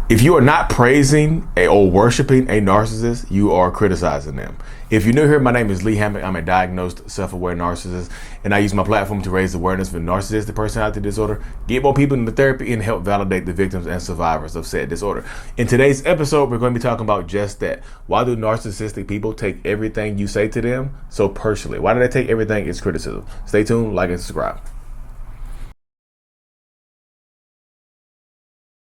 If you are not praising or worshiping a narcissist, you are criticizing them. If you're new here, my name is Lee Hammock. I'm a diagnosed self-aware narcissist, and I use my platform to raise awareness for narcissistic personality disorder, get more people into therapy, and help validate the victims and survivors of said disorder. In today's episode, we're going to be talking about just that. Why do narcissistic people take everything you say to them so personally? Why do they take everything as criticism? Stay tuned, like, and subscribe.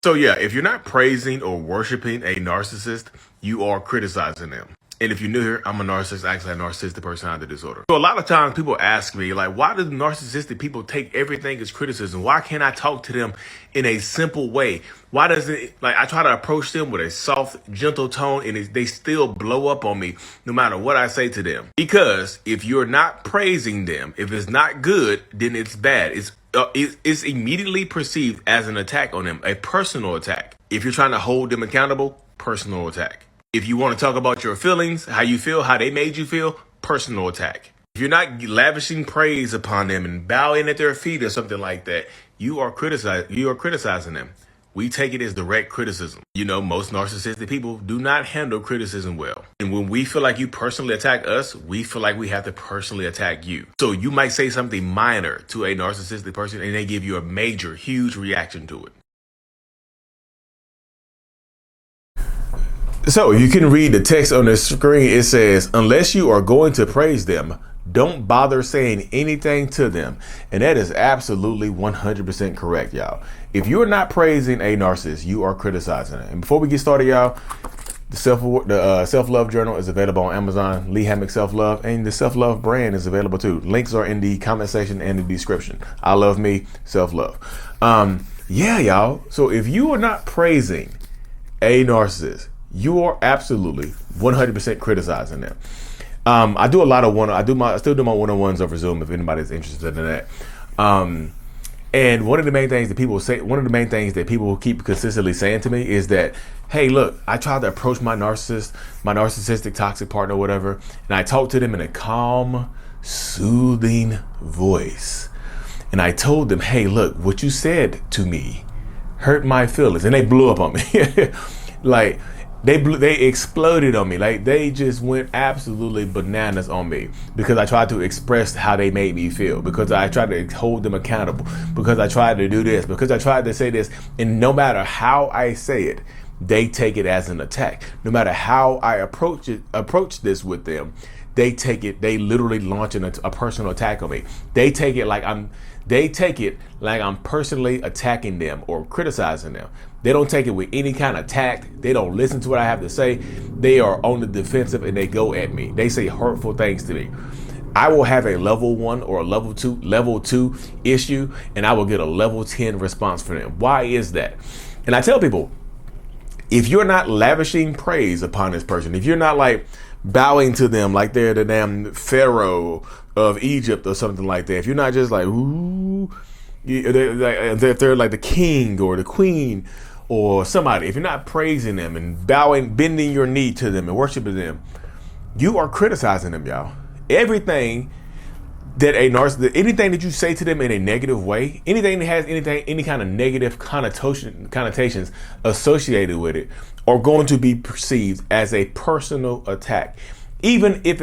So yeah, if you're not praising or worshiping a narcissist, you are criticizing them. And if you're new here, I'm a narcissist, actually a narcissistic personality disorder. So a lot of times people ask me, like, why do narcissistic people take everything as criticism? Why can't I talk to them in a simple way? Why does it, like, I try to approach them with a soft, gentle tone and they still blow up on me no matter what I say to them? Because if you're not praising them, if it's not good, then it's bad. It's immediately perceived as an attack on them, a personal attack. If you're trying to hold them accountable, personal attack. If you want to talk about your feelings, how you feel, how they made you feel, personal attack. If you're not lavishing praise upon them and bowing at their feet or something like that, you are criticizing them. We take it as direct criticism. You know, most narcissistic people do not handle criticism well. And when we feel like you personally attack us, we feel like we have to personally attack you. So you might say something minor to a narcissistic person and they give you a major, huge reaction to it. So you can read the text on the screen. It says, unless you are going to praise them, don't bother saying anything to them. And that is absolutely 100% correct, y'all. If you're not praising a narcissist, you are criticizing it. And before we get started, y'all, the self-love journal is available on Amazon, Lee Hammock Self-Love, and the self-love brand is available too. Links are in the comment section and the description. I love me, self-love. Yeah, y'all. So if you are not praising a narcissist, you are absolutely 100% criticizing them. I do a lot of I still do my one-on-ones over Zoom if anybody's interested in that. And one of the main things that people keep consistently saying to me is that, hey, look, I tried to approach my narcissistic toxic partner or whatever, and I talked to them in a calm, soothing voice. And I told them, hey, look, what you said to me hurt my feelings. And they blew up on me. Like, they exploded on me. Like, they just went absolutely bananas on me because I tried to express how they made me feel, because I tried to hold them accountable, because I tried to do this, because I tried to say this. And no matter how I say it, they take it as an attack. No matter how I approach this with them, they literally launch a personal attack on me. They take it like I'm personally attacking them or criticizing them. They don't take it with any kind of tact. They don't listen to what I have to say. They are on the defensive and they go at me. They say hurtful things to me. I will have a level 1 or a level 2 issue, and I will get a level 10 response from them. Why is that? And I tell people, if you're not lavishing praise upon this person, if you're not like bowing to them like they're the damn Pharaoh of Egypt or something like that, if you're not just like, ooh, they're like the king or the queen or somebody, if you're not praising them and bending your knee to them and worshiping them, you are criticizing them, y'all. Everything that anything that you say to them in a negative way, anything that has any kind of negative connotations associated with it, are going to be perceived as a personal attack. Even if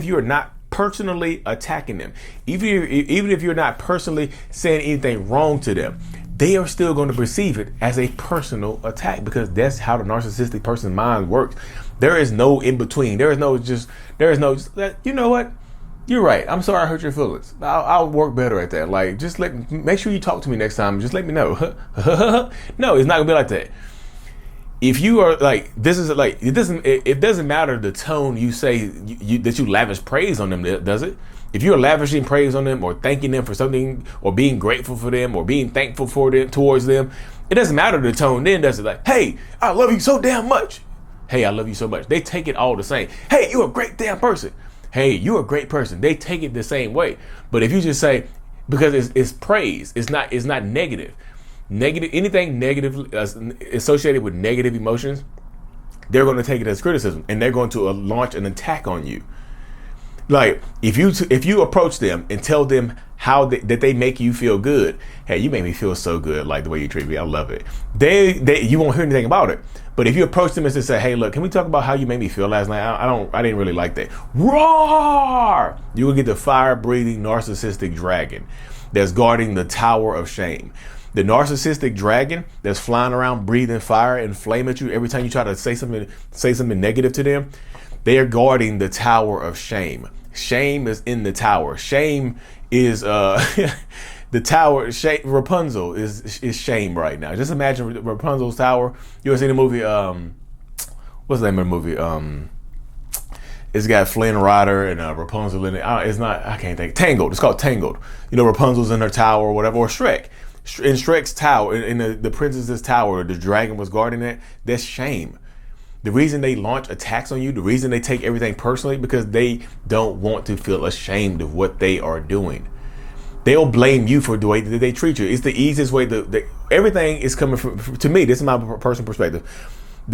you're not personally attacking them, even if you're not personally saying anything wrong to them, they are still going to perceive it as a personal attack, because that's how the narcissistic person's mind works. There is no in between. There is no just you know what? You're right. I'm sorry I hurt your feelings. I'll work better at that. Like, just make sure you talk to me next time. Just let me know. No, it's not gonna be like that. If you are like, it doesn't matter the tone you say that you lavish praise on them, does it? If you're lavishing praise on them or thanking them for something or being grateful for them or being thankful towards them, it doesn't matter the tone then, does it? Like, hey, I love you so damn much. Hey, I love you so much. They take it all the same. Hey, you're a great damn person. Hey, you're a great person. They take it the same way. But if you just say, because it's praise, it's not negative. Anything negative associated with negative emotions, they're going to take it as criticism and they're going to launch an attack on you. Like, if you approach them and tell them that they make you feel good. Hey, you make me feel so good, like the way you treat me. I love it. You won't hear anything about it. But if you approach them and just say, hey, look, can we talk about how you made me feel last night? I didn't really like that. Roar! You will get the fire-breathing narcissistic dragon that's guarding the tower of shame. The narcissistic dragon that's flying around breathing fire and flame at you every time you try to say something negative to them, they are guarding the tower of shame. Shame is in the tower. Shame is the tower. Rapunzel is shame right now. Just imagine Rapunzel's tower. You ever seen the movie? What's the name of the movie? It's got Flynn Rider and Rapunzel in it. It's not. I can't think. Tangled. It's called Tangled. You know, Rapunzel's in her tower or whatever. Or Shrek. In Shrek's tower, in the princess's tower, the dragon was guarding it. That's shame. The reason they launch attacks on you, the reason they take everything personally, because they don't want to feel ashamed of what they are doing. They'll blame you for the way that they treat you. It's the easiest way. Everything is coming from, to me, this is my personal perspective.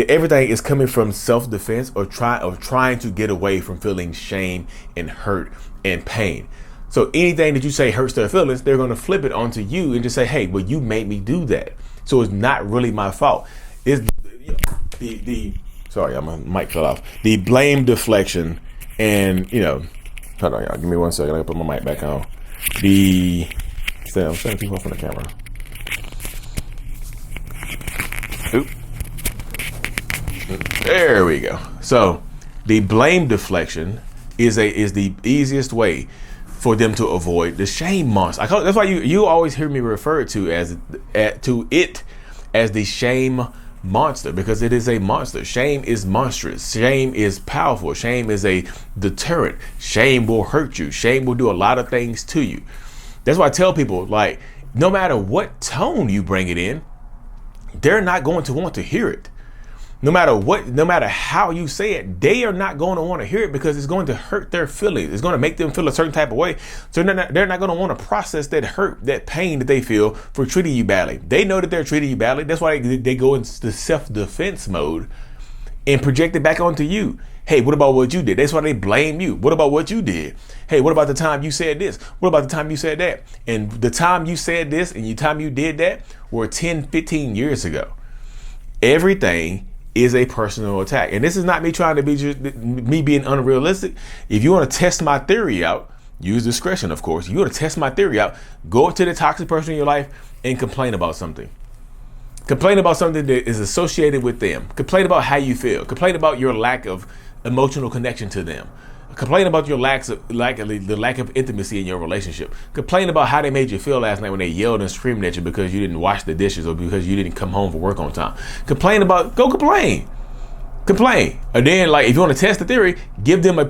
Everything is coming from self-defense or trying to get away from feeling shame and hurt and pain. So anything that you say hurts their feelings, they're going to flip it onto you and just say, hey, well, you made me do that. So it's not really my fault. It's sorry, my mic fell off. The blame deflection and, hold on, y'all. Give me 1 second. I can put my mic back on. I'm sending people off on the camera. Oop. There we go. So the blame deflection is the easiest way for them to avoid the shame monster. That's why you always hear me refer to it as the shame monster, because it is a monster. Shame is monstrous. Shame is powerful. Shame is a deterrent. Shame will hurt you. Shame will do a lot of things to you. That's why I tell people, like, no matter what tone you bring it in, they're not going to want to hear it. No matter how you say it, they are not going to want to hear it because it's going to hurt their feelings. It's going to make them feel a certain type of way. So they're not going to want to process that hurt, that pain that they feel for treating you badly. They know that they're treating you badly. That's why they go into self-defense mode and project it back onto you. Hey, what about what you did? That's why they blame you. What about what you did? Hey, what about the time you said this? What about the time you said that? And the time you said this and the time you did that were 10, 15 years ago. Everything is a personal attack. And this is not me trying to be me being unrealistic. If you want to test my theory out, use discretion, of course. You want to test my theory out, go up to the toxic person in your life and complain about something. Complain about something that is associated with them. Complain about how you feel. Complain about your lack of emotional connection to them. Complain about your the lack of intimacy in your relationship. Complain about how they made you feel last night when they yelled and screamed at you because you didn't wash the dishes or because you didn't come home from work on time. Go complain. And then, like, if you want to test the theory, give them a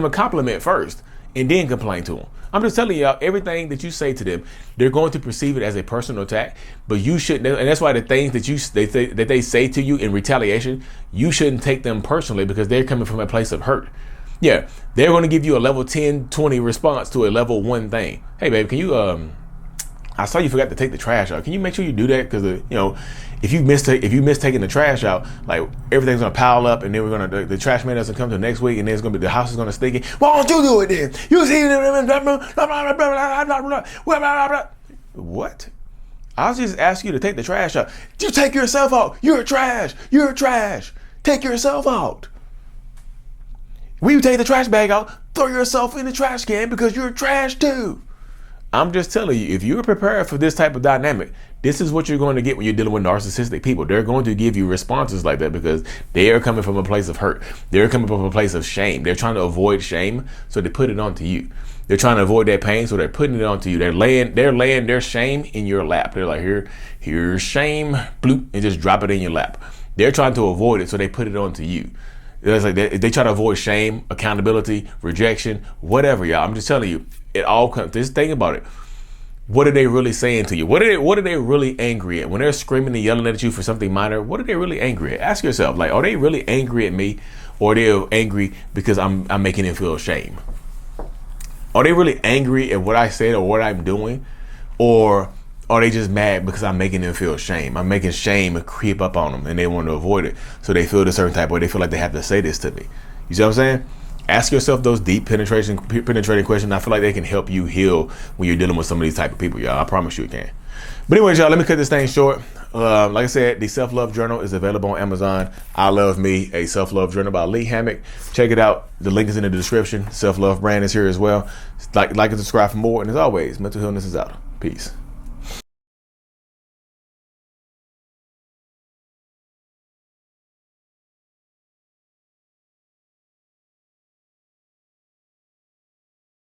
compliment first and then complain to them. I'm just telling y'all, everything that you say to them, they're going to perceive it as a personal attack, but you shouldn't. And that's why the things that they say to you in retaliation, you shouldn't take them personally because they're coming from a place of hurt. Yeah, they're going to give you a level 10, 20 response to a level 1 thing. Hey, babe, can you, I saw you forgot to take the trash out. Can you make sure you do that? Because, if you miss taking the trash out, like, everything's going to pile up and then the trash man doesn't come till next week and then it's going to be, the house is going to stink. Why don't you do it then? You see, what? I'll just ask you to take the trash out. You take yourself out. You're trash. You're trash. Take yourself out. When you take the trash bag out, throw yourself in the trash can because you're trash too. I'm just telling you, if you're prepared for this type of dynamic, this is what you're going to get when you're dealing with narcissistic people. They're going to give you responses like that because they are coming from a place of hurt. They're coming from a place of shame. They're trying to avoid shame, so they put it onto you. They're trying to avoid that pain, so they're putting it onto you. They're laying their shame in your lap. They're like, here's shame, bloop, and just drop it in your lap. They're trying to avoid it, so they put it onto you. It's like they try to avoid shame, accountability, rejection, whatever, y'all. I'm just telling you, it all comes. Just think about it. What are they really saying to you? What are they really angry at? When they're screaming and yelling at you for something minor, what are they really angry at? Ask yourself, like, are they really angry at me, or are they angry because I'm making them feel shame? Are they really angry at what I said or what I'm doing, or are they just mad because I'm making them feel shame? I'm making shame creep up on them and they want to avoid it. So they feel a certain type of way. They feel like they have to say this to me. You see what I'm saying? Ask yourself those deep penetrating questions. I feel like they can help you heal when you're dealing with some of these type of people, y'all. I promise you it can. But anyways, y'all, let me cut this thing short. Like I said, the Self-Love Journal is available on Amazon. I Love Me, a Self-Love Journal by Lee Hammock. Check it out. The link is in the description. Self-Love brand is here as well. Like and subscribe for more. And as always, mental illness is out. Peace.